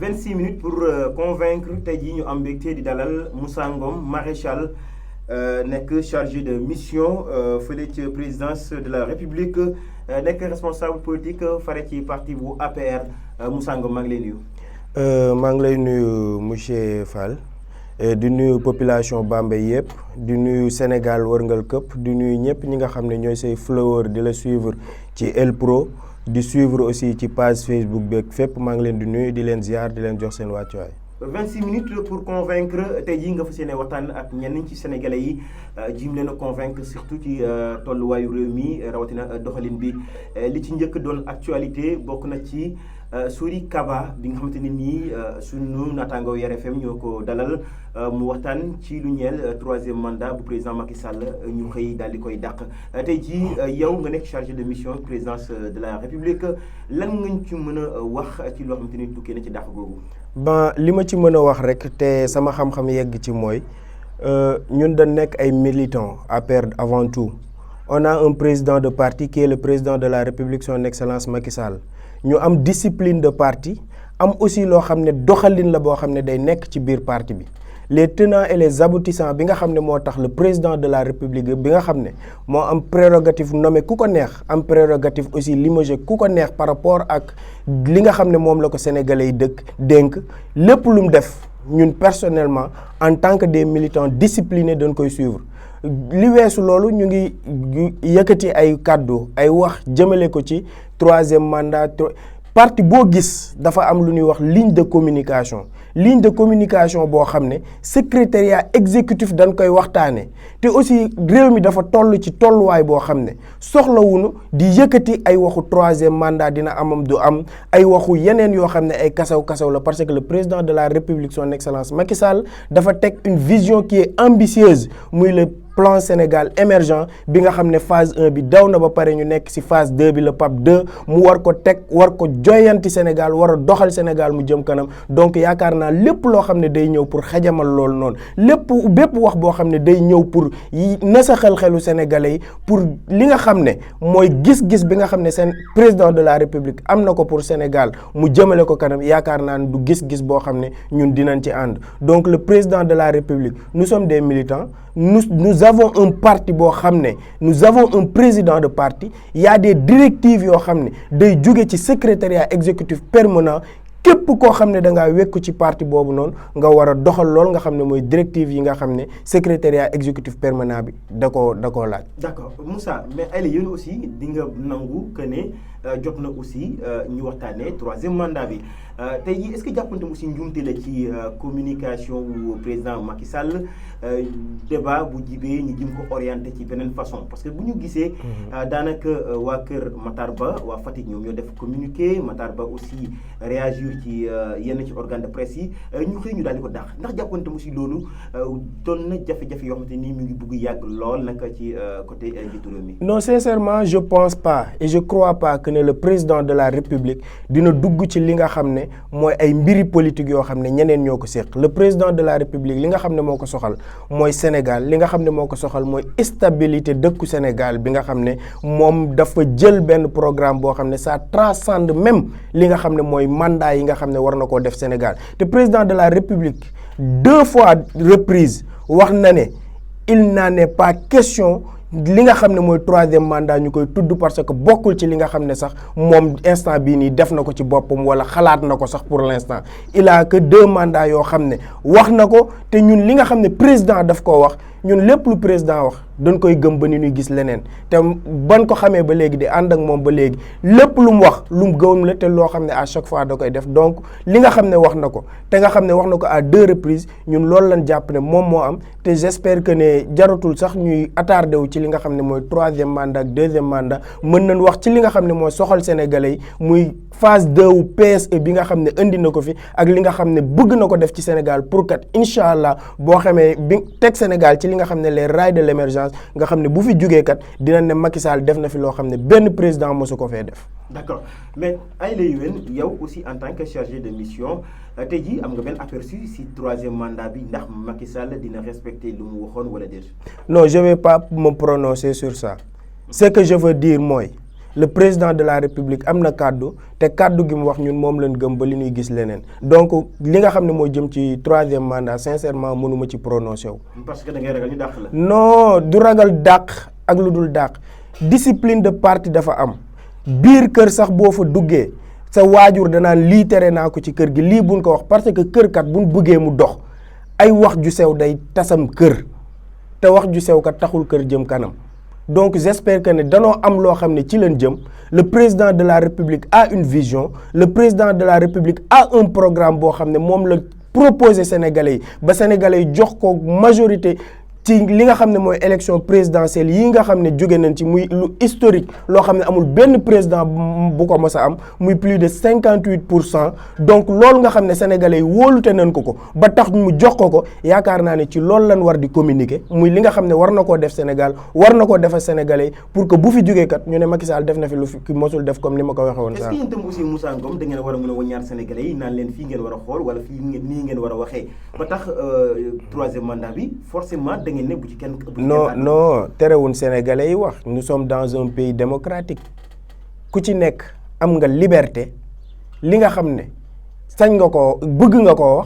26 minutes pour convaincre tey jii ñu am mbégte di dalal Moussa Ngom maréchal nekk chargé de mission fële ci présidence de la République nekk responsable politique fare ci parti bu APR Moussa Ngom maa ngi lay nuyu. maa ngi lay nuyu monsieur Fall di nuyu population Bambey yëpp di nuyu Sénégal wërngal këpp di nuyu ñëpp ñi nga xam ne ñooy say followers di la suivre ci El Pro. di suivre aussi ci page Facebook beeg fépp maa ngi leen di nuyu di leen ziar di leen jox seen wàccuwaay. 26 minutes pour convaincre tey jii nga fas yéene waxtaan ak ñenn ci sénégalais yi jim leen a convaincre surtout ci tolluwaayu réew mi rawatina doxalin bi li ci njëkk doon actualité bokk na ci Sory Kaba bi nga xamante ne nii sunu naataangoo RFM ñoo ko dalal mu waxtaan ci lu ñeel troisième mandat bu président Macky Sall ñu xëy daal di koy dàq tey jii yow nga nekk chargé de mission présidence de la République lan nga ci mën a wax ci loo xamante ni tukkee na ci dàq googu. li ma ci mën a wax rek te sama xam-xam yegg ci mooy ñun dañ nekk ay militants APR avant tout on a un président de parti qui est le président de la République son excellence Macky Sall ñu am discipline de parti am aussi loo xam ne doxalin la boo xam ne day nekk ci biir parti bi les tenants et les aboutissants bi nga xam ne moo tax le président de la République bi nga xam ne moo am prérogative nommé ku ko neex am prérogative aussi limogé ku ko neex par rapport ak li nga xam ne moom la ko sénégalais yi dénk lépp lu mu def ñun personnellement en tant que des militants disciplinés dañ koy suivre li weesu loolu ñu ngi yëkkati ay kàddu ay wax jëmale ko ci troisième mandat parti boo gis dafa am lu ñuy wax ligne de communication boo xam ne secrétariat exécutif dañ koy waxtaane te aussi réew mi dafa toll ci tolluwaay boo xam ne soxlawuñu di yëkkati ay waxu troisième mandat dina amam du am ay waxu yeneen yoo xam ne ay kasaw la parce que le président de la République son excellence Macky Sall dafa teg une vision qui est ambitieuse muy le plan Sénégal émergent bi nga xam ne phase 1 bi daw na ba pare ñu nekk ci phase 2 bi le PAP 2 mu war ko teg war ko joyanti Sénégal war a doxal Sénégal mu jëm kanam donc yaakaar naa lépp loo xam ne day ñëw pour xajamal loolu noonu bépp wax boo xam ne day ñëw pour nasaxal xelu sénégalais yi pour li nga xam ne mooy gis-gis bi nga xam ne seen président de la République am na ko pour Sénégal mu jëmale ko kanam yaakaar naa ne du gis-gis boo xam ne ñun dinañ ci ànd donc le président de la République nous sommes des militants nous avons un parti boo xam ne nous avons un président de parti il y a des directives yoo xam ne day jóge ci secrétariat exécutif permanent képp koo xam ne da ngaa wekku ci parti boobu noonu nga war a doxal lool nga xam ne mooy directive yi nga xam ne secrétariat exécutif permanent bi da koo laaj. D'accord Moussa mais ay la yéen aussi di nga nangu que ne jot na aussi ñu waxtaanee troisième mandat bi tey jii est-ce que jàppante aussi njuumte la ci communication wu président Macky Sall débat bu jibee ñu jëm ko orienté ci beneen façon parce que bu ñu gisee daanaka waa kër Matar Ba waa Fatick ñoom ñoo def communiqué Matar Ba aussi réagir ci yenn ci organe de presse yi ñu xëy ñu daal di ko dàq ndax jàppante aussi loolu doon na jafe-jafe yoo xamante ni mu ngi bugg yàgg lool nag ci côté njiitu réew mi. Non sincèrement je pense pas et je crois pas que ne le président de la République dina dugg ci li nga xam ne mooy ay mbiri politique yoo xam ne ñeneen ñoo ko séq le président de la République li nga xam ne moo ko soxal mooy Sénégal li nga xam ne moo ko soxal mooy stabilité dëkku Sénégal bi nga xam ne moom dafa jël benn programme boo xam ne ça transcende même li nga xam ne mooy mandat yi nga xam ne war na koo def Sénégal te président de la République 2 fois reprise wax na ne il n'en est pas question li nga xam ne mooy troisième mandat ñu koy tudd parce que bokkul ci li nga xam ne sax moom instant bii nii def na ko ci boppam wala xalaat na ko sax pour l'instant il a que 2 mandats yoo xam ne wax na ko te ñun li nga xam ne président daf koo wax ñun lépp lu président wax dañ koy gëm ba ni ñuy gis leneen te ban ko xamee ba léegi di ànd ak moom ba léegi lépp lu mu wax lu mu gëm la te loo xam ne à chaque fois da koy def donc li nga xam ne wax na ko te nga xam ne wax na ko à 2 reprises ñun loolu lañ jàpp ne moom moo am te j'espère que ne jaratul sax ñuy attardé wu ci li nga xam ne mooy 3e mandat ak 2e mandat mën nañ wax ci li nga xam ne mooy soxal sénégalais yi muy phase 2 wu PSE bi nga xam ne indi na ko fi ak li nga xam ne bëgg na ko def ci Sénégal pour kat incha allah boo xamee bi teg Sénégal ci li nga xam ne les rails de l'émergence nga xam ne bu fi jugee kat dinañ ne Macky Sall def na fi loo xam ne benn président mosu ko fee def. D'accord mais ay la yéwén yow aussi en tant que chargé de mission tey jii am nga benn aperçu si 3e mandat bi ndax Macky Sall dina respecter lu mu waxoon wala déet. Non je vais pas me prononcer sur ça ce que je veux dire mooy le président de la république am na kàddu te kàddu gi mu wax ñun moom lañ gëm ba li ñuy gis leneen donc li nga xam ne moo jëm ci 3e mandat sincèrement mënuma ci prononcé wu. parce que da ngay ragal ñu dàq la. non du ragal dàq ak lu dul dàq discipline de parti dafa am biir kër sax boo fa duggee sa waajur danaan lii tere naa ko ci kër gi lii buñ ko wax parce que kër kat buñ bëggee mu dox ay wax ju sew day tasam kër te wax ju sew kat taxul kër jëm kanam. Donc j'espère que ne danoo am loo xam ne ci leen jëm le président de la république a une vision le président de la république a un programme boo xam ne moom la proposé sénégalais yi ba sénégalais yi jox ko majorité ci li nga xam ne mooy élection présidentielle yi nga xam ne jóge nañ ci muy lu historique loo xam ne amul benn président bu ko mës a am muy plus de 58%. Donc loolu nga xam ne sénégalais yi wóolute nañ ko ba tax mu jox ko yaakaar naa ne ci loolu lañ war di communiquer muy li nga xam ne war na koo def Sénégal war na koo defal sénégalais yi pour que bu fi jógee kat ñu ne Macky Sall def na fi lu fi mosul def comme ni ma ko waxee woon. est-ce que yéen itam aussi Moussa Ngom da ngeen war a mën a waññaar sénégalais yi naan leen fii ngeen war a xool wala fii nii ngeen war a waxee ba tax 3e mandat bi forcément non terewuñ sénégalais yi wax nous sommes dans un pays démocratique ku ci nekk am nga liberté li nga xam ne sañ nga ko bëgg nga koo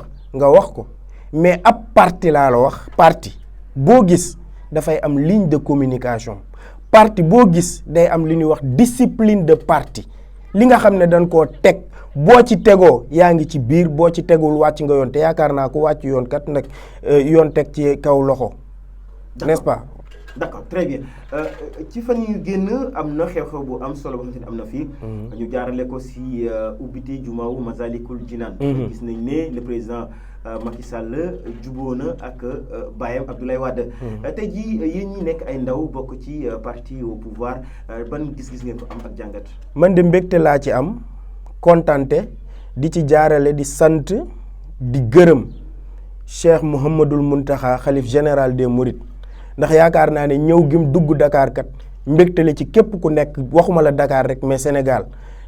wax ko mais ab parti laa la wax parti boo gis dafay am ligne de communication parti boo gis day am li ñuy wax discipline de parti li nga xam ne dañ koo teg boo ci tegoo yaa ngi ci biir boo ci tegul wàcc nga yoon te yaakaar naa ko wàcc yoon kat nag yoon teg ci kaw loxo. N'est-ce pas? D'accord, très bien. ci fan yu génn am na xew-xew bu am solo boo xamante ne am na fii. ñu jaarale ko si ubbite jumaawu Masalikul Jinaan. gis nañ ne le président Macky Sall jubóo na ak baayam Abdoulaye Wade. tey jii yéen ñi nekk ay ndaw bokk ci parti au pouvoir ban gis-gis ngeen ko am ak jàngat. man de mbégte laa ci am kontante di ci jaarale di sant di gërëm Cheikh Mouhamadoul Mountakha xalif général des Mourides. ndax yaakaar naa ne ñëw gim dugg Dakar kat mbégte la ci képp ku nekk waxuma la Dakar rek mais Sénégal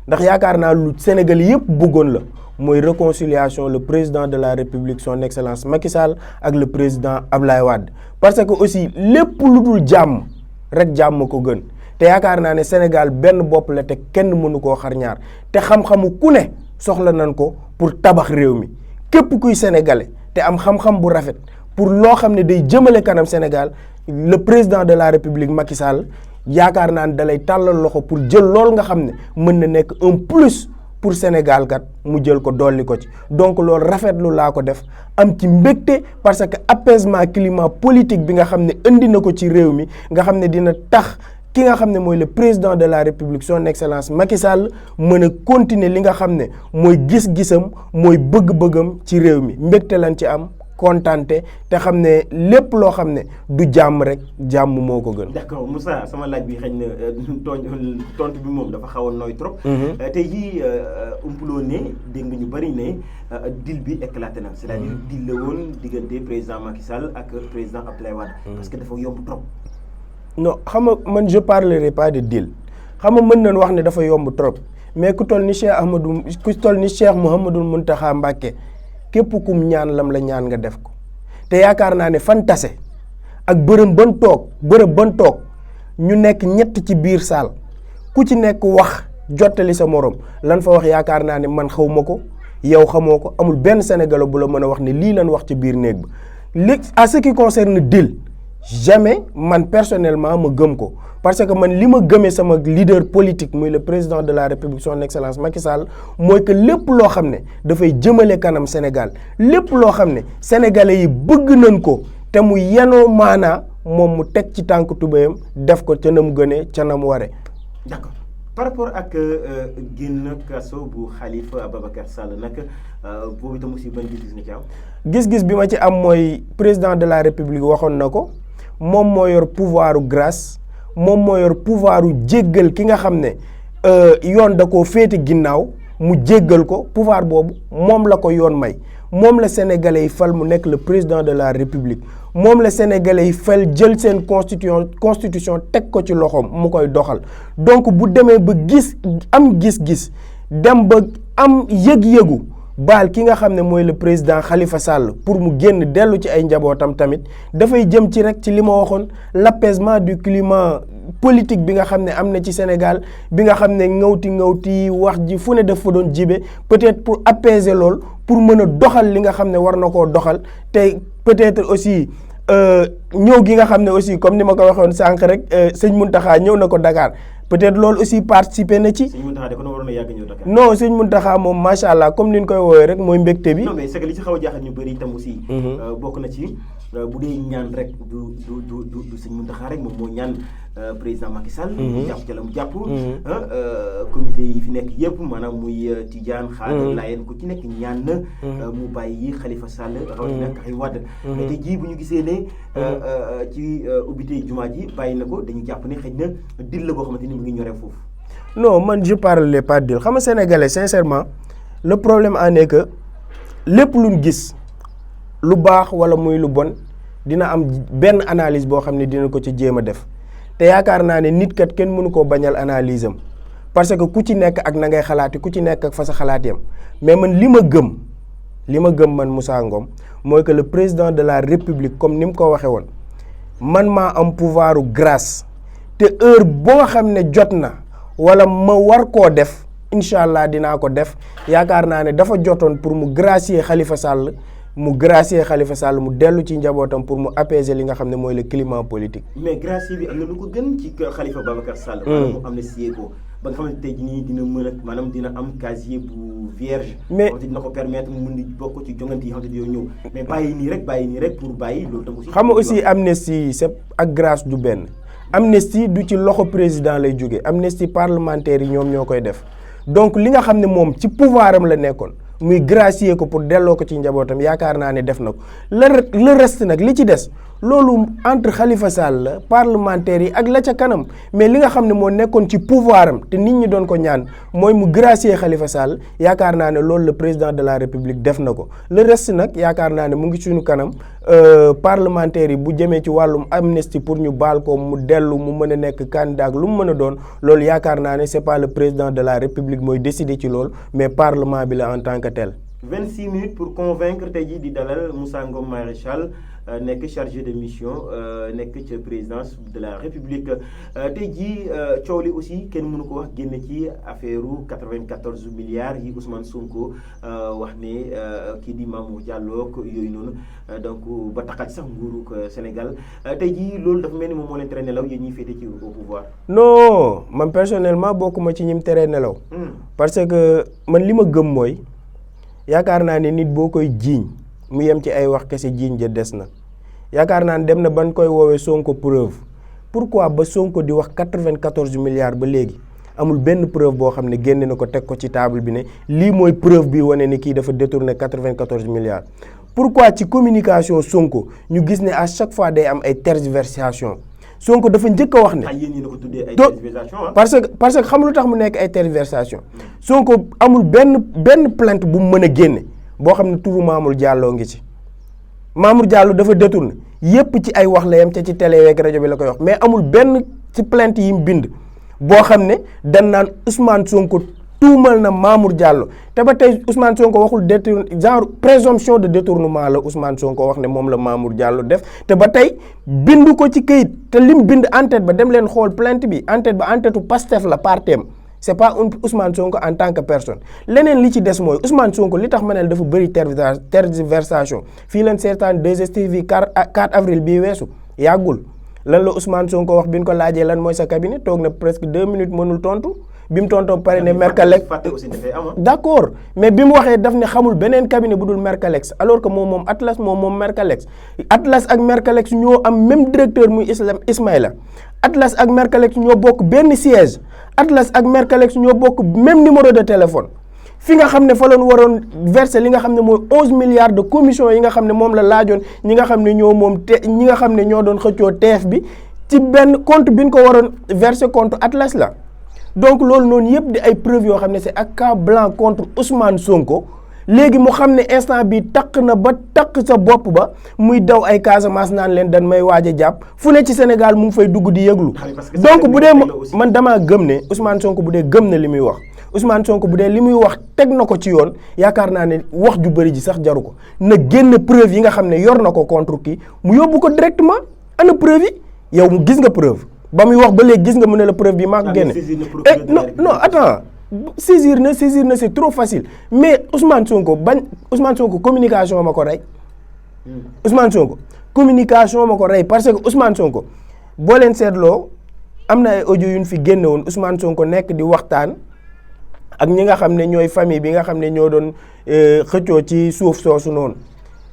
ndax yaakaar naa lu Sénégal yëpp bëggoon la mooy réconciliation le président de la République son excellence Macky Sall ak le président Abdoulaye Wade parce que aussi lépp lu dul jàmm rek jàmm ko gën te yaakaar naa ne Sénégal benn bopp la te kenn mënu koo xar ñaar te xam-xamu ku ne soxla nañ ko pour tabax réew mi képp kuy sénégalais te am xam-xam bu rafet pour loo xam ne day jëmale kanam Sénégal le président de la République Macky Sall yaakaar naa ne da lay tàllal loxo pour jël loolu nga xam ne mën na nekk un plus pour Sénégal kat mu jël ko dolli ko ci donc loolu rafetlu laa ko def am ci mbégte parce que apaisement climat politique bi nga xam ne indi na ko ci réew mi nga xam ne dina tax ki nga xam ne mooy le président de la République son excellence Macky Sall mën a continuer li nga xam ne mooy gis-gisam mooy bëgg-bëggam ci réew mi mbégte lañ ci am. kontante te xam ne lépp loo xam ne du jàmm rek jàmm moo ko gën. d'accord Moussa sama laaj bi xëy na tontu bi moom dafa xaw a nooy trop. tey jii umpuloo ne dégg nga ñu bari ne deal bi éclaté na. c'est-à-dire deal la woon diggante président Macky Sall ak président Abdoulaye Wade. parce que dafa yomb trop. non xam nga man je parlerai pas de deal xam nga mën nañ wax ne dafa yomb trop mais ku toll ni Cheikh Mouhamadoul Mountakha Mbacké. képp kum ñaan lam la ñaan nga def ko te yaakaar naa ne fan tase ak bërëb ban toog ñu nekk ñett ci biir saal ku ci nekk wax jottali sa morom lan fa wax yaakaar naa ne man xaw ma ko yow xamoo ko amul benn Sénégalais bu la mën a wax ne lii lan wax ci biir néeg ba léegi à ce qui concerne deal jamais man personnellement ma gëm ko parce que man li ma gëmee sama leader politique muy le président de la République son excellence Macky Sall mooy que lépp loo xam ne dafay jëmale kanam Sénégal lépp loo xam ne sénégalais yi bëgg nañ ko te mu yenoo maanaa moom mu teg ci tànk tubéyam def ko ca na mu gënee ca na mu waree. D'accord. Par rapport ak génn kaso bu Khalifa Ababacar Sall nag boobu itam aussi ban gis-gis na ci am. gis-gis bi ma ci am mooy président de la République waxoon na ko moom moo yor pouvoiru grâce moom moo yor pouvoiru jéggal ki nga xam ne yoon da koo féete ginnaaw mu jéggal ko pouvoir boobu moom la ko yoon may moom la sénégalais yi fal mu nekk le président de la République moom la sénégalais yi fal jël seen constitution teg ko ci loxoom mu koy doxal donc bu demee ba am gis-gis dem ba am yëg-yëgu baal ki nga xam ne mooy le président Khalifa Sall pour mu génn dellu ci ay njabootam tamit dafay jëm ci rek ci li ma waxoon l'apaisement du climat politique bi nga xam ne am na ci Sénégal bi nga xam ne ngawti wax ji fu ne daf fa doon jibe peut-être pour apaiser lool pour mën a doxal li nga xam ne war na koo doxal te peut-être aussi ñëw gi nga xam ne aussi comme ni ma ko waxoon sànq rek sëñ Mountakha ñëw na ko Dakar peut-être loolu aussi participer na ci. sëñ Mountakha de kon waroon na yàgg ñëw Dakar. non sëñ Mountakha moom macha allah comme ni ñu koy woowee rek mooy mbégte bi. non mais c'est que li ci xaw a jaaxal ñu bëri itam aussi. bokk na ci bu dee ñaan rek du sëñ Mountakha rek moom moo ñaan président Macky Sall. jàpp ca la mu jàpp. comité yi fi nekk yëpp maanaam muy Tidiane Khadre Layène ku ci nekk ñaan na. mu bàyyi Khalifa Sall. rawatina Karim Wade. mais tey jii bu ñu gisee ne ci ubbite jumaa ji bàyyi na ko dañuy jàpp ne xëy na dil la boo xamante ni mu ngi ñoree foofu. non man je parle pas de xam nga sénégalais sincèrement le problème en est que lépp luñ gis lu baax wala muy lu bon dina am benn analyse boo xam ne dina ko ci jéem a def te yaakaar naa ne nit kat kenn mënu koo bañal analyse am parce que ku ci nekk ak na ngay xalaati ku ci nekk ak fa sa xalaat yam mais man li ma gëm man Moussa Ngom mooy que le président de la République comme ni mu ko waxee woon man maa am pouvoiru grâce te heure boo xam ne jot na wala ma war koo def incha allah dinaa ko def yaakaar naa ne dafa jotoon pour mu gracier Khalifa Sall mu dellu ci njabootam pour mu apaiser li nga xam ne mooy le climat politique. mais gracier bi am na lu ko gën ci Khalifa Babacar Sall. maanaam mu amnistie ko ba nga xamante tey jii nii dina mën a maanaam dina am casier bu vierge. mais dina ko permettre mu mun di bokk ci jongante yi xam ne yow ñëw mais bàyyi nii rek pour bàyyi loolu tam aussi. xam nga aussi amnistie c'est ak grâce du benn. amnistie du ci loxo président lay jóge amnistie parlementaire yi ñoom ñoo koy def donc li nga xam ne moom ci pouvoir am la nekkoon muy gracier ko pour delloo ko ci njabootam yaakaar naa ne def na ko le reste nag li ci des loolu entre Khalifa Sall la parlementaire yi ak la ca kanam mais li nga xam ne moo nekkoon ci pouvoir am te nit ñi doon ko ñaan mooy mu gracier Khalifa Sall yaakaar naa ne loolu le président de la République def na ko le reste nag yaakaar naa ne mu ngi suñu kanam parlementaire yi bu jëmee ci wàllum amnistie pour ñu baal ko mu dellu mu mën a nekk candidat ak lu mu mën a doon loolu yaakaar naa ne c'est pas le président de la République mooy décider ci loolu mais parlement bi la en tant que tel. 26 minutes pour convaincre tey jii di dalal Moussa Ngom Maréchal nekk chargé de mission nekk ci présidence de la République tey jii coow li aussi kenn mënu ko wax génn ci affaire 94 milliards yi Ousmane Sonko wax ne kii di Mamour Diallo yooyu noonu donc ba taxaat sax nguuru Sénégal tey jii loolu dafa mel ni moom moo leen tere nelaw yéen ñuy féete ci au pouvoir. non man personnellement bokkuma ci ñim tere nelaw. parce que man li ma gëm mooy. yaakaar naa ne nit boo koy jiiñ mu yem ci ay wax kese jiiñ ja des na yaakaar naa ne dem na ban koy woowee Sonko preuve pourquoi ba Sonko di wax 94 milliards ba léegi amul benn preuve boo xam ne génne na ko teg ko ci table bi ne lii mooy preuve bi wane ni kii dafa détourné 94 milliards. pourquoi ci communication Sonko ñu gis ne à chaque fois day am ay tergiversation Sonko dafa njëkk a wax ne. parce que xam lu tax mu nekk ay tergiversation Sonko amul benn plainte bu mu mën a génne boo xam ne turu Mamour Diallo ngi ci Mamour Diallo dafa détourné yépp ci ay wax la yam ca ci télé ak rajo bi la koy wax mais amul benn ci plainte yi mu bind boo xam ne dan naan Ousmane Sonko tuumal na Mamour Diallo te ba tey Ousmane Sonko waxul genre présomption de détournement la Ousmane Sonko wax ne moom la Mamour Diallo def te ba tey bindu ko ci këyit te lim bind en-tête ba dem leen xool plainte bi en-tête ba en-tête Pastef la partem c'est pas Ousmane Sonko en tant que personne leneen li ci des mooy Ousmane Sonko li tax ma ne dafa bëri tergiversation fii leen seetaan 2STV 4 avril bii weesu yàggul lan la Ousmane Sonko wax bi ñu ko laajee lan mooy sa cabinet toog na presque 2 minutes mënul tontu bi mu tontoo pare ne Mercalex d'accord mais bi mu waxee daf ne xamul beneen cabinet bu dul Mercalex alors que moom Atlas moom Mercalex Atlas ak Mercalex ñoo am même directeur muy Ismaïla Atlas ak Mercalex ñoo bokk benn siège Atlas ak Mercalex ñoo bokk même numéro de téléphone fi nga xam ne fa loon waroon verser li nga xam ne mooy 11 milliards de commission yi nga xam ne moom la laajoon ñi nga xam ne ñi nga xam ne ñoo doon xëccoo TF bi ci benn compte bi ñu ko waroon verser compte Atlas la donc loolu noonu yëpp di ay preuves yoo xam ne c'est accablant blanc contre Ousmane Sonko léegi mu xam ne instant bi takk na ba takk sa bopp ba muy daw ay Casamance naan leen dañ may waaj a jàpp fu ne ci Sénégal mu ngi fay dugg di yëglu donc bu dee man damaa gëm ne Ousmane Sonko bu dee gëm na li muy wax Ousmane Sonko bu dee li muy wax teg na ko ci yoon yaakaar naa ne wax ju bëri ji sax jaru ko na génn preuve yi nga xam ne yor na ko contre kii mu yóbbu ko directement ana preuve yi yow mu gis nga preuve ba muy wax ba léegi gis nga mu ne la preuve bi maa ko génne. Non non attends saisir na c'est trop facile mais Ousmane Sonko communication ma ko rey. Ousmane Sonko communication ma ko rey parce que Ousmane Sonko boo leen seetloo am na ay audio yu ñu fi génne woon Ousmane Sonko nekk di waxtaan ak ñi nga xam ne ñooy famille bi nga xam ne ñoo doon xëccoo ci suuf soosu noonu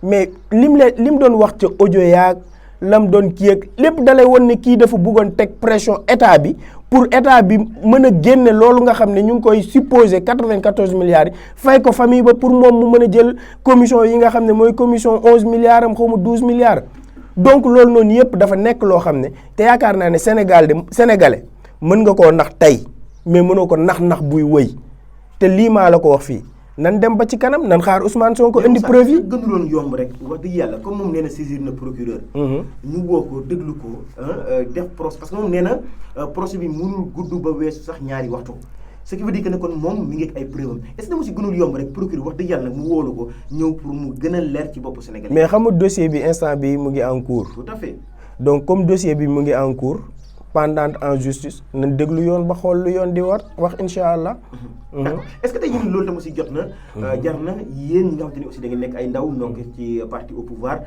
mais lim doon wax ca audio yaag lam doon kii ak lépp dalay won ne kii dafa bëggoon teg pression état bi pour état bi mën a génne loolu nga xam ne ñu ngi koy supposé 94 milliards yi fay ko famille ba pour moom mu mën a jël commission yi nga xam ne mooy commission 11 milliards am xaw ma 12 milliards. donc loolu noonu yëpp dafa nekk loo xam ne te yaakaar naa ne sénégalais mën nga koo nax tey mais mënoo ko nax buy wëy te lii maa la ko wax fii. nan dem ba ci kanam nan xaar Ousmane Sonko indi preuve yi. gënuloon yomb rek wax dëgg yàlla comme moom nee na saisir na procureur. ñu woo ko déglu ko def procès parce que moom nee na procès bi mënul gudd ba weesu sax ñaari waxtu. ce qui veut dire que ne kon moom mi ngi ak ay preuve am est-ce que dama si gënul yomb rek procureur wax dëgg yàlla mu wóolu ko ñëw pour mu gën a leer ci bopp Sénégal. mais xam nga dossier bi instant bi mu ngi en cours. tout à fait. donc comme dossier bi mu ngi en cours pendant en justice nañ déglu yoon ba xool lu yoon di wax incha allah. d'accord est-ce que tey jii loolu tam aussi jot na. jar na yéen ñi nga xamante ni aussi da ngeen nekk ay ndaw donc ci parti au pouvoir.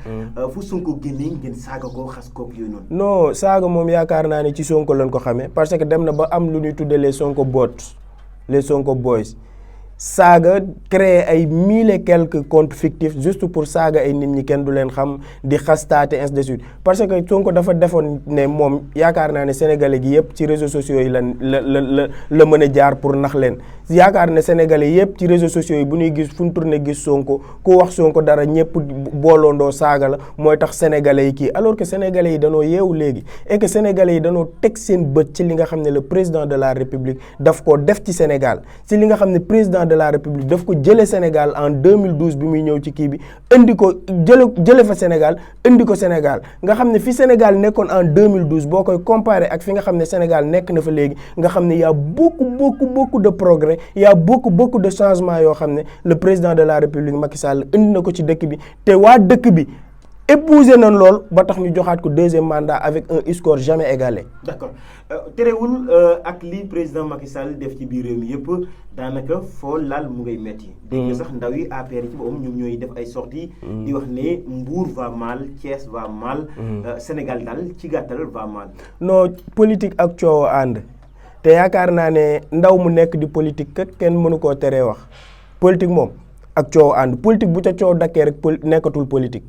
fu Sonko génnee ngeen saaga ko xas koog yooyu noonu. non saaga moom yaakaar naa ne ci Sonko lañ ko xamee parce que dem na ba am lu ñuy tuddee les Sonko bots les Sonko boys saaga créer ay 1000 et quelques comptes fictifs juste pour saaga ay nit ñi kenn du leen xam di xastaate ainsi de suite parce que Sonko dafa defoon ne moom yaakaar naa ne sénégalais gi yëpp ci réseaux sociaux yi la mën a jaar pour nax leen yaakaar ne sénégalais yëpp ci réseaux sociaux yi bu ñuy gis fu ñu tourné gis Sonko ku wax Sonko dara ñëpp booloondoo saaga la mooy tax sénégalais yi kii alors que sénégalais yi danoo yeewu léegi et que sénégalais yi danoo teg seen bët ci li nga xam ne le président de la république daf ko def ci Sénégal ci li nga xam ne président de la république daf ko jële Sénégal en 2012 bi muy ñëw ci kii bi indi ko jële fa Sénégal indi ko Sénégal nga xam ne fi Sénégal nekkoon en 2012 boo koy comparé ak fi nga xam ne Sénégal nekk na fa léegi nga xam ne y a beaucoup de progrès y a beaucoup de changements yoo xam ne le président de la république Macky Sall indi na ko ci dëkk bi te waa dëkk bi épousé nañ lool ba tax ñu joxaat ko deuxième mandat avec un score jamais égalé. d'accord terewul ak li président Macky Sall def ci biir réew mi yëpp daanaka foo laal mu ngay metti. dégg nga sax ndaw yi APR ci boppam ñoom ñooy def ay sorties. di wax ne Mbour va mal Thiès va mal. Sénégal daal ci gàttal va mal. non politique ak coow ànd te yaakaar naa ne ndaw mu nekk di politique kat kenn mënu koo teree wax politique moom ak coow ànd politique bu ca coow dakkee rek nekkatul politique.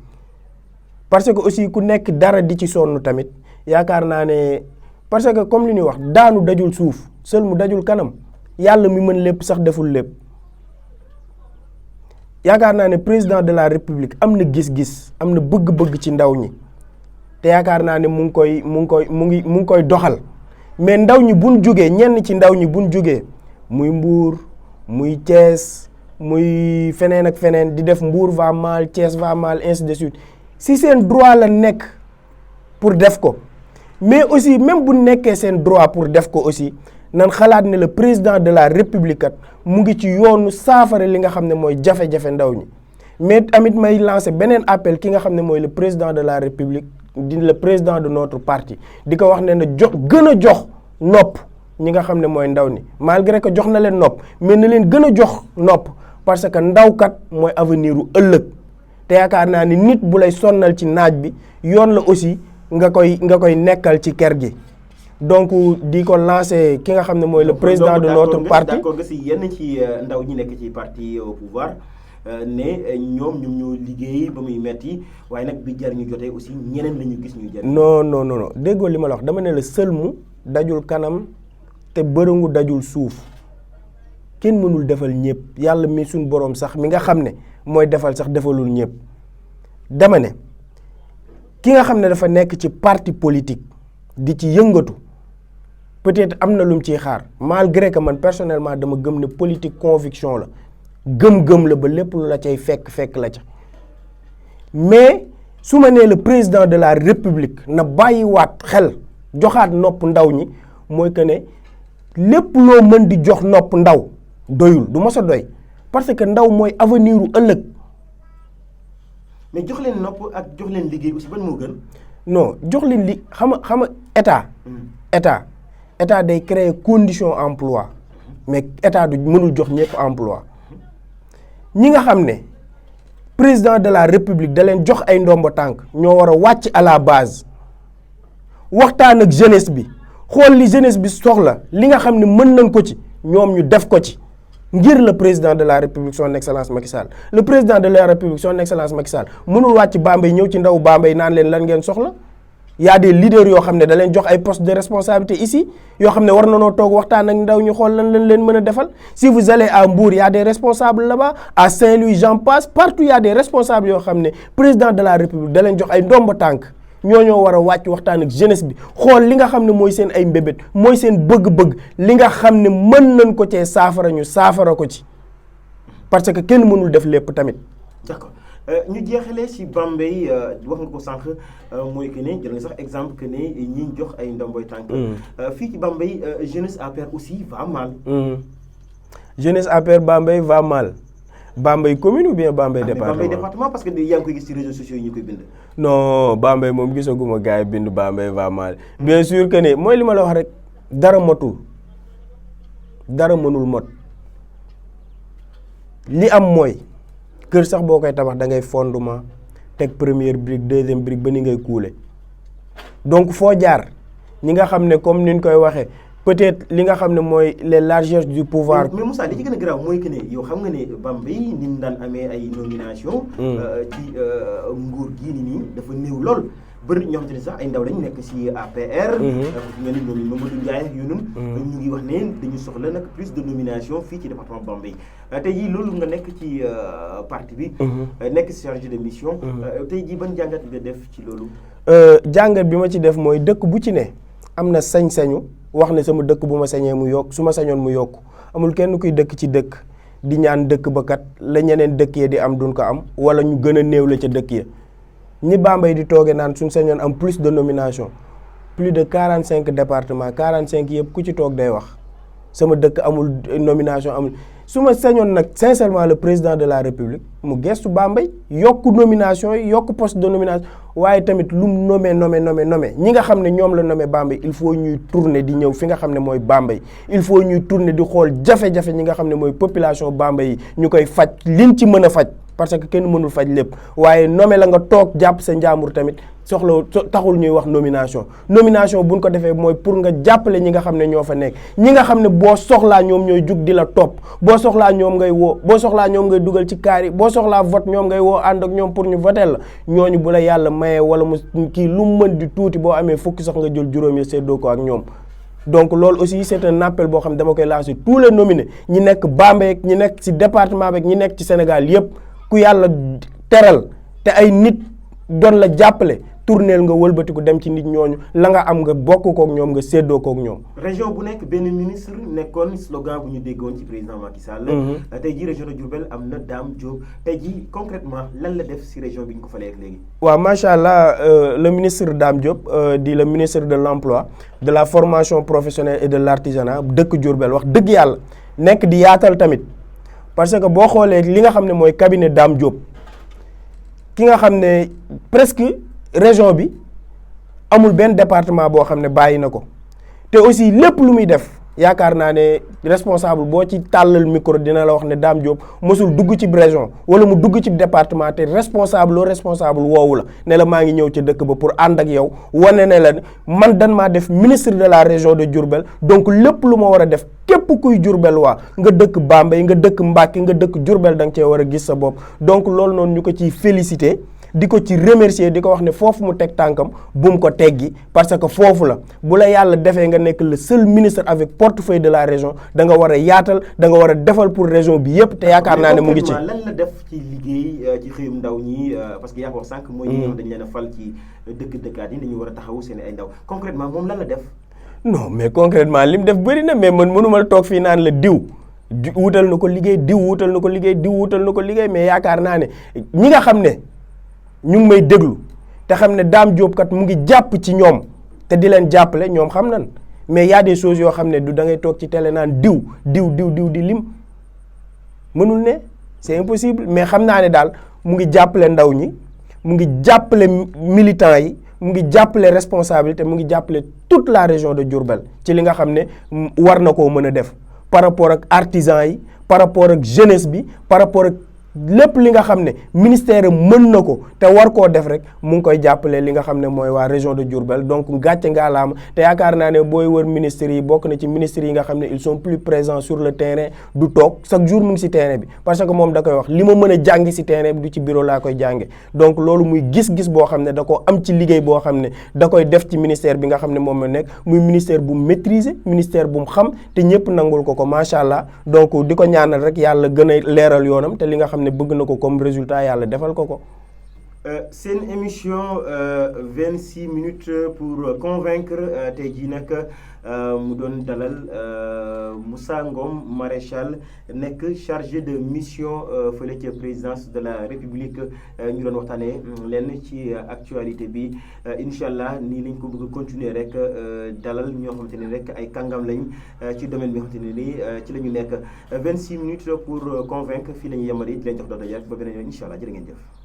parce que aussi ku nekk dara di ci sonn tamit yaakaar naa ne parce que comme li ñuy wax daanu dajul suuf seul mu dajul kanam yàlla mi mën lépp sax deful lépp yaakaar naa ne président de la république am na gis-gis am na bëgg-bëgg ci ndaw ñi te yaakaar naa ne mu ngi koy doxal mais ndaw ñi buñ jógee ñenn ci ndaw ñi buñ jógee muy Mbour muy Thiès muy feneen ak feneen di def Mbour va mal Thiès va mal ainsi de suite si seen droit la nekk pour def ko mais aussi même bu nekkee seen droit pour def ko aussi nan xalaat ne le président de la république kat mu ngi ci yoonu saafara li nga xam ne mooy jafe-jafe ndaw ñi mais tamit may lancer beneen appel ki nga xam ne mooy le président de la république di le président de notre parti di ko wax ne na gën a jox nopp ñi nga xam ne mooy ndaw ni malgré que jox na leen nopp mais na leen gën a jox nopp parce que ndaw kat mooy avenir u ëllëg te yaakaar naa ni nit bu lay sonnal ci naaj bi yoon la aussi nga koy nekkal ci kër gi donc di ko lancer ki nga xam ne mooy le président de notre parti. d'accord nga si yenn ci ndaw ñi nekk ci parti au pouvoir ne ñoom ñoo liggéey ba muy metti waaye nag bi jar ñu jotee aussi ñeneen la ñu gis ñuy jar. non déggoo li ma la wax dama ne la sëlmu dajul kanam te bërëngu dajul suuf kenn mënul defal ñëpp yàlla mi suñ boroom sax mi nga xam ne mooy defal sax defalul ñëpp dama ne ki nga xam ne dafa nekk ci parti politique di ci yëngatu peut-être am na lu mu ciy xaar malgré que man personnellement dama gëm ne politique conviction la gëm-gëm la ba lépp lu la cay fekk la ca mais su ma nee le président de la république na bàyyiwaat xel joxaat nopp ndaw ñi mooy que ne lépp loo mën di jox nopp ndaw doyul du mos a doy parce que ndaw mooy avenir u ëllëg. mais jox leen nopp ak jox leen liggéey aussi ban moo gën. non jox leen xam nga état day créer condition emploi mais état du mënul jox ñëpp emploi ñi nga xam ne président de la république da leen jox ay ndombo tànk ñoo war a wàcc à la base waxtaan ak jeunesse bi xool li jeunesse bi soxla li nga xam ne mën nañ ko ci ñoom ñu def ko ci ngir le président de la république son excellence Macky Sall le président de la république son excellence Macky Sall mënul wàcc Bambey ñëw ci ndaw Bambey naan leen lan ngeen soxla y a des leaders yoo xam ne da leen jox ay postes de responsabilité ici yoo xam ne war na noo toog waxtaan ak ndaw ñu xool lan lañ leen mën a defal si vous allez à Mbour y a des responsables là-bas à Saint-Louis j'en passe partout y a des responsables yoo xam ne président de la république da leen jox ay ndomba tànk ñoo war a wàcc waxtaan ak jeunesse bi xool li nga xam ne mooy seen ay mbébét mooy seen bëgg-bëgg li nga xam ne mën nañ ko cee saafara ñu saafara ko ci parce que kenn mënul def lépp tamit. D'accord. ñu jeexalee ci Bambey wax nga ko sànq mooy que ne jël nga sax exemple que ne ñi jox ay ndomboy tànk. fii ci Bambey jeunesse APR aussi va mal. jeunesse APR Bambey va mal Bambey commune ou bien Bambey département. Bambey département parce que yaa ngi koy gis ci réseaux sociaux yi ñu koy bind. non Bambey moom gisaguma gars yi bind Bambey va mal bien sûr que ne mooy li ma la wax rek dara motul dara mënul mot li am mooy. kër sax boo koy tabax da ngay fondement teg première brique deuxième brique ba ni ngay kuule donc foo jaar ñi nga xam ne comme ni ñu koy waxee peut-être li nga xam ne mooy les largesses du pouvoir. mais Moussa li ci gën a grave mooy que ne yow xam nga ne Bambey ni mu daan amee ay nomination ci nguur gii nii dafa néew lool. bëri ñoo xamante ne sax ay ndaw lañ nekk ci APR. ñenn ñi ñoom Mamadou Ndiaye ak yu ñu ngi wax ne dañu soxla nag plus de nomination fii ci département Bambey tey jii loolu nga nekk ci parti bi. nekk ci chargé de mission. tey jii ban jàngat nga def ci loolu. jàngat bi ma ci def mooy dëkk bu ci ne am na sañ-sañu wax ne sama dëkk bu ma sañee mu yokk su ma sañoon mu yokk amul kenn kuy dëkk ci dëkk di ñaan dëkk ba kat la ñeneen dëkk ya di am duñ ko am wala ñu gën a néew la ca dëkk ya. ñi Bambey di toogee naan suñ sañoon am plus de nomination plus de 45 départements 45 yëpp ku ci toog day wax sama dëkk amul nomination amul su ma sañoon nag sincèrement le président de la république mu gestu Bambey yokk nomination yi yokk poste de nomination waaye tamit lu mu nommé ñi nga xam ne ñoom la nommé Bambey il faut ñuy tourner di ñëw fi nga xam ne mooy Bambey il faut ñuy tourner di xool jafe-jafe ñi nga xam ne mooy population Bambey yi ñu koy faj liñ ci mën a faj parce que kenn mënul faj lépp waaye nommé la nga toog jàpp sa njàmbur tamit soxla taxul ñuy wax nomination buñ ko defee mooy pour nga jàppale ñi nga xam ne ñoo fa nekk ñi nga xam ne boo soxlaa ñoom ñooy jug di la topp boo soxlaa ñoom ngay woo boo soxlaa ñoom ngay dugal ci kaar yi boo soxlaa vote ñoom ngay woo ànd ak ñoom pour ñu voter la ñooñu bu la yàlla mayee wala mu kii lu mu mën di tuuti boo amee fukki sax nga jël juróom yi seddoo ko ak ñoom donc loolu aussi c'est un appel boo xam ne dama koy lancer tous les nominés ñi nekk Bambey ñi nekk ci département beeg ñi nekk ci Sénégal yépp ku yàlla teral te ay nit doon la jàppale tourneel nga wëlbatiku dem ci nit ñooñu la nga am nga bokk kook ñoom nga séddoo kook ñoom. région bu nekk benn ministre nekkoon slogan bu ñu déggoon ci président Macky Sall. tey jii région de Diourbel am na Dame Diop tey jii concrètement lan la def ci région bi ñu ko falee ak léegi. waaw macha allah le ministre Dame Diop di le ministre de l'emploi de la formation professionnelle et de l'artisanat dëkk Diourbel wax dëgg yàlla nekk di yaatal tamit. parce que boo xoolee li nga xam ne mooy cabinet Dame Diop ki nga xam ne presque région bi amul benn département boo xam ne bàyyi na ko te aussi lépp lu muy def yaakaar naa ne responsable boo ci tàllal micro dina la wax ne Dame Diop mosul dugg ci région wala mu dugg ci département te responsable woowu la ne la maa ngi ñëw ca dëkk ba pour ànd ak yow wane ne la man dan maa def ministre de la région de Diourbel donc lépp lu ma war a def képp kuy Diourbel waa nga dëkk Bambey nga dëkk Mbacké nga dëkk Diourbel da nga cee war a gis sa bopp donc loolu noonu ñu ko ciy féliciter di ko ci remercier di ko wax ne foofu mu teg tànkam bu mu ko teggi parce que foofu la bu la yàlla defee nga nekk le seul ministre avec portefeuille de la région da nga war a yaatal da nga war a defal pour région bi yépp te yaakaar naa ne mu ngi ci. lan la def ci liggéey ci xëyum ndaw ñi parce que yaa ko wax sànq. mooy ñi nga xam dañu leen a fal ci dëkkaat yi dañu war a taxawu seen ay ndaw concrètement moom lan la def. non mais concrètement li mu def bëri na mais man mënuma toog fii naan la diw wutal na ko liggéey diw wutal na ko liggéey diw wutal na ko liggéey mais yaakaar naa ne ñi nga xam ne ñu ngi may déglu te xam ne Dame Diop kat mu ngi jàpp ci ñoom te di leen jàppale ñoom xam nan mais y a des choses yoo xam ne du da ngay toog ci télé naan diw di lim mënul ne c'est impossible mais xam naa ne daal mu ngi jàppale ndaw ñi mu ngi jàppale militants yi mu ngi jàppale responsabilité mu ngi jàppale toute la région de Diourbel ci li nga xam ne war na koo mën a def par rapport ak artisans yi par rapport ak jeunesse bi par rapport ak lépp li nga xam ne ministère mën na ko te war koo def rek mu ngi koy jàppale li nga xam ne mooy waa région de Diourbel donc gàcce ngaalaama te yaakaar naa ne booy wër ministres yi bokk na ci ministres yi nga xam ne ils sont plus présents sur le terrain du toog chaque jour mu ngi ci terrain bi parce que moom da koy wax li ma mën a jàngi ci terrain bi du ci bureau laa koy jànge donc loolu muy gis-gis boo xam ne da ko am ci liggéey boo xam ne da koy def ci ministère bi nga xam ne moom la nekk muy ministère bu maîtriser ministère bu mu xam te ñëpp nangul ko macha allah donc di ko ñaanal rek yàlla gën a leeral yoonam te li nga xam ne bëgg na ko comme résultat yàlla defal ko. C'est une émission 26 minutes pour convaincre tey jii nag mu doon dalal Moussa Ngom maréchal nekk chargé de mission fële ca présidence de la République ñu doon waxtaanee lenn ci actualité bi incha allah nii lañ ko bëgg a continuer rek dalal ñoo xamante ne rek ay kàngam lañ ci domaine bi nga xamante ne nii ci la ñu nekk 26 minutes pour convaincre fii la ñu yemale di leen jox doon ba beneen yoon incha allah jërë ngeen jëf.